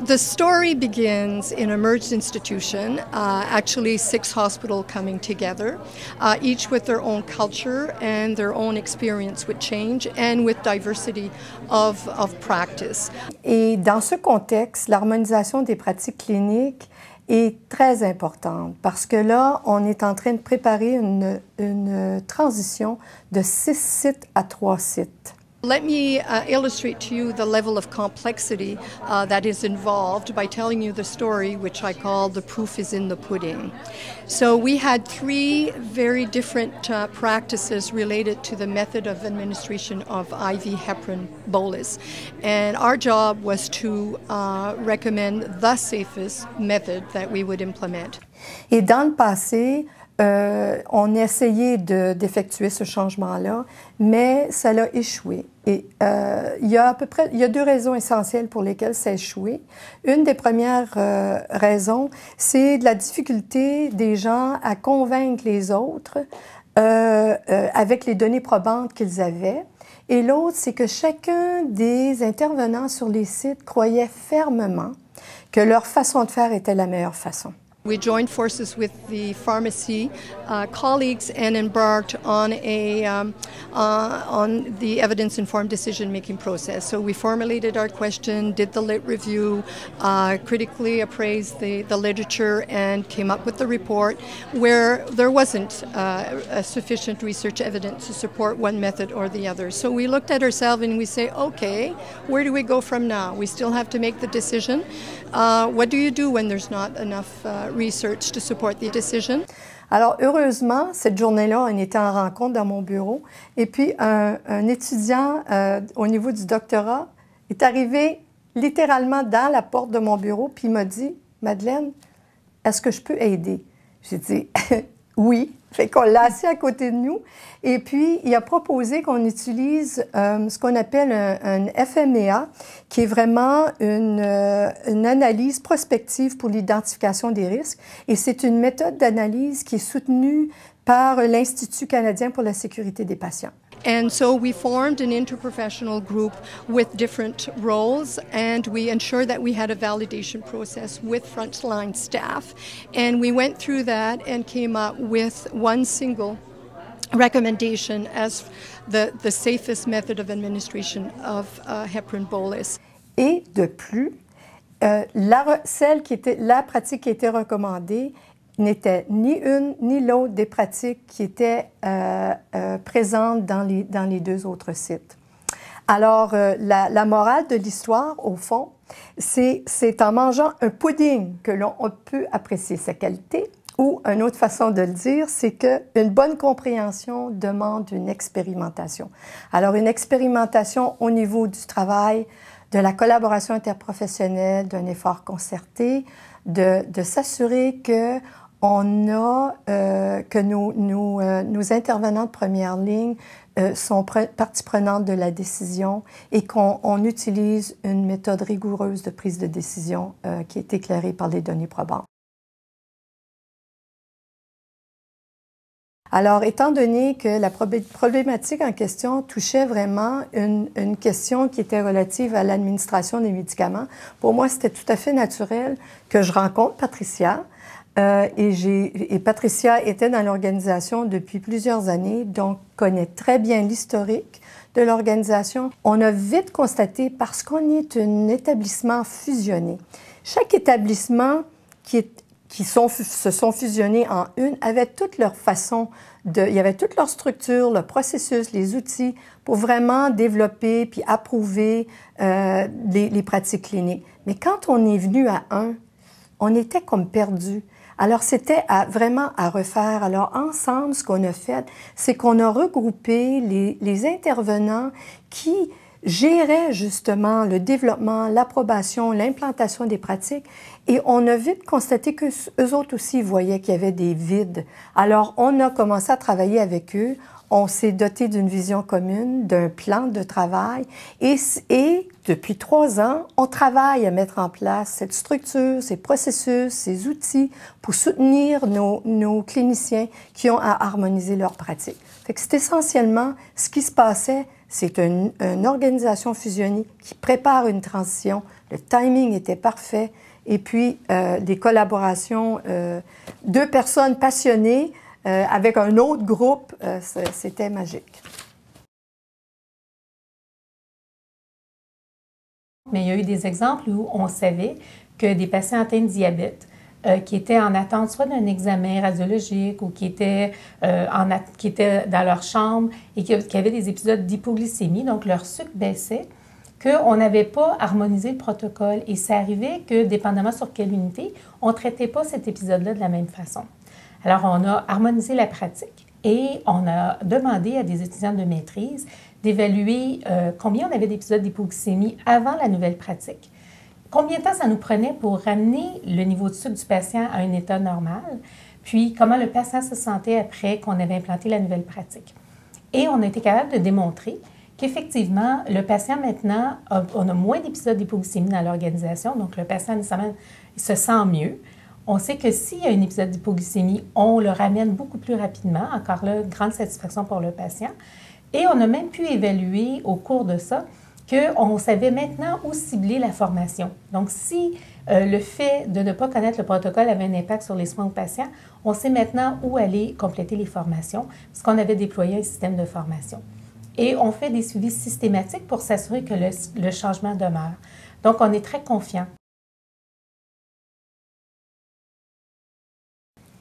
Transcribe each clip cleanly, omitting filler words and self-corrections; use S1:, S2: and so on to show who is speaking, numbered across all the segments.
S1: The story begins in a merged institution, actually 6 hospitals coming together, each with their own culture and their own experience with change and with diversity of practice.
S2: Et dans ce contexte, l'harmonisation des pratiques cliniques est très importante parce que là, on est en train de préparer une transition de 6 sites à 3 sites.
S1: Let me illustrate to you the level of complexity that is involved by telling you the story, which I call the proof is in the pudding. So we had 3 very different practices related to the method of administration of IV heparin bolus. And our job was to recommend the safest method that we would implement.
S2: Et dans le passé, on a essayé d'effectuer ce changement-là, mais ça a échoué. Et il y a 2 raisons essentielles pour lesquelles ça a échoué. Une des premières raisons, c'est de la difficulté des gens à convaincre les autres avec les données probantes qu'ils avaient. Et l'autre, c'est que chacun des intervenants sur les sites croyait fermement que leur façon de faire était la meilleure façon.
S1: We joined forces with the pharmacy colleagues and embarked on the evidence-informed decision-making process. So we formulated our question, did the lit review, critically appraised the literature, and came up with the report where there wasn't sufficient research evidence to support one method or the other. So we looked at ourselves and we say, okay, where do we go from now? We still have to make the decision. What do you do when there's not enough research to support the decision?
S2: Alors, heureusement, cette journée-là, on était en rencontre dans mon bureau. Et puis, un étudiant au niveau du doctorat est arrivé littéralement dans la porte de mon bureau, puis il m'a dit, « Madeleine, est-ce que je peux aider? » J'ai dit, « Oui. » Fait qu'on l'a assis à côté de nous. Et puis, il a proposé qu'on utilise ce qu'on appelle un FMEA, qui est vraiment une analyse prospective pour l'identification des risques. Et c'est une méthode d'analyse qui est soutenue par l'Institut canadien pour la sécurité des patients.
S1: And so we formed an interprofessional group with different roles, and we ensured that we had a validation process with frontline staff. And we went through that and came up with one single recommendation as the safest method of administration of heparin bolus.
S2: Et de plus, la pratique qui était recommandée n'était ni une ni l'autre des pratiques qui étaient présentes dans les 2 autres sites. Alors, la morale de l'histoire, au fond, c'est en mangeant un pudding que l'on peut apprécier sa qualité, ou une autre façon de le dire, c'est qu'une bonne compréhension demande une expérimentation. Alors, une expérimentation au niveau du travail, de la collaboration interprofessionnelle, d'un effort concerté, de s'assurer que nos intervenants de première ligne sont partie prenante de la décision et qu'on utilise une méthode rigoureuse de prise de décision qui est éclairée par les données probantes. Alors, étant donné que la problématique en question touchait vraiment une question qui était relative à l'administration des médicaments, pour moi, c'était tout à fait naturel que je rencontre Patricia. Et Patricia était dans l'organisation depuis plusieurs années, donc connaît très bien l'historique de l'organisation. On a vite constaté, parce qu'on est un établissement fusionné, chaque établissement se sont fusionnés en une avait toute leur façon il y avait toute leur structure, le processus, les outils pour vraiment développer puis approuver les pratiques cliniques. Mais quand on est venu à un, on était comme perdus. Alors, c'était vraiment à refaire. Alors, ensemble, ce qu'on a fait, c'est qu'on a regroupé les intervenants qui géraient justement le développement, l'approbation, l'implantation des pratiques. Et on a vite constaté qu'eux autres aussi voyaient qu'il y avait des vides. Alors, on a commencé à travailler avec eux. On s'est doté d'une vision commune, d'un plan de travail et depuis 3 ans, on travaille à mettre en place cette structure, ces processus, ces outils pour soutenir nos cliniciens qui ont à harmoniser leurs pratiques. Fait que c'est essentiellement ce qui se passait C'est une organisation fusionnée qui prépare une transition. Le timing était parfait. Et puis, des collaborations, 2 personnes passionnées avec un autre groupe, c'était magique.
S3: Mais il y a eu des exemples où on savait que des patients atteints de diabète qui étaient en attente soit d'un examen radiologique ou qui étaient dans leur chambre et qui avaient des épisodes d'hypoglycémie, donc leur sucre baissait, qu'on n'avait pas harmonisé le protocole. Et ça arrivait que, dépendamment sur quelle unité, on ne traitait pas cet épisode-là de la même façon. Alors, on a harmonisé la pratique et on a demandé à des étudiants de maîtrise d'évaluer combien on avait d'épisodes d'hypoglycémie avant la nouvelle pratique. Combien de temps ça nous prenait pour ramener le niveau de sucre du patient à un état normal, puis comment le patient se sentait après qu'on avait implanté la nouvelle pratique. Et on a été capable de démontrer qu'effectivement, le patient maintenant, on a moins d'épisodes d'hypoglycémie dans l'organisation, donc le patient nécessairement il se sent mieux. On sait que s'il y a un épisode d'hypoglycémie, on le ramène beaucoup plus rapidement. Encore là, grande satisfaction pour le patient. Et on a même pu évaluer au cours de ça qu'on savait maintenant où cibler la formation. Donc, si le fait de ne pas connaître le protocole avait un impact sur les soins aux patients, on sait maintenant où aller compléter les formations, parce qu'on avait déployé un système de formation. Et on fait des suivis systématiques pour s'assurer que le changement demeure. Donc, on est très confiant.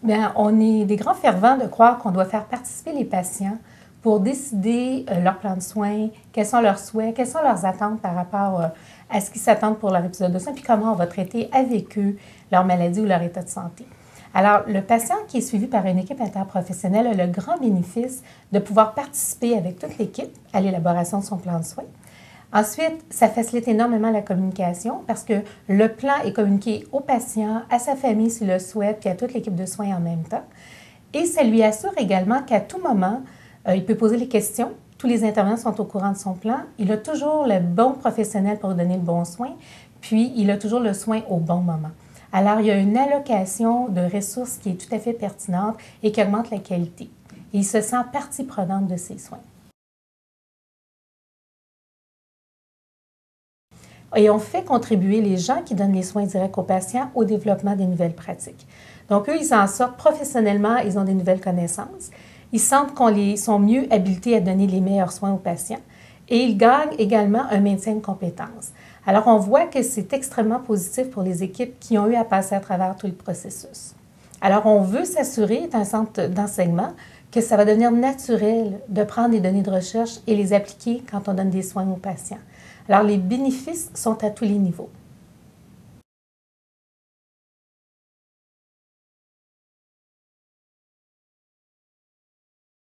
S3: Bien, on est des grands fervents de croire qu'on doit faire participer les patients pour décider leur plan de soins, quels sont leurs souhaits, quelles sont leurs attentes par rapport à ce qu'ils s'attendent pour leur épisode de soins, puis comment on va traiter avec eux leur maladie ou leur état de santé. Alors, le patient qui est suivi par une équipe interprofessionnelle a le grand bénéfice de pouvoir participer avec toute l'équipe à l'élaboration de son plan de soins. Ensuite, ça facilite énormément la communication parce que le plan est communiqué au patient, à sa famille s'il le souhaite, puis à toute l'équipe de soins en même temps. Et ça lui assure également qu'à tout moment, il peut poser les questions. Tous les intervenants sont au courant de son plan. Il a toujours le bon professionnel pour donner le bon soin, puis il a toujours le soin au bon moment. Alors, il y a une allocation de ressources qui est tout à fait pertinente et qui augmente la qualité. Et il se sent partie prenante de ses soins. Et on fait contribuer les gens qui donnent les soins directs aux patients au développement des nouvelles pratiques. Donc, eux, ils s'en sortent professionnellement, ils ont des nouvelles connaissances. Ils sentent qu'ils sont mieux habilités à donner les meilleurs soins aux patients et ils gagnent également un maintien de compétences. Alors, on voit que c'est extrêmement positif pour les équipes qui ont eu à passer à travers tout le processus. Alors, on veut s'assurer, d'un centre d'enseignement, que ça va devenir naturel de prendre des données de recherche et les appliquer quand on donne des soins aux patients. Alors, les bénéfices sont à tous les niveaux.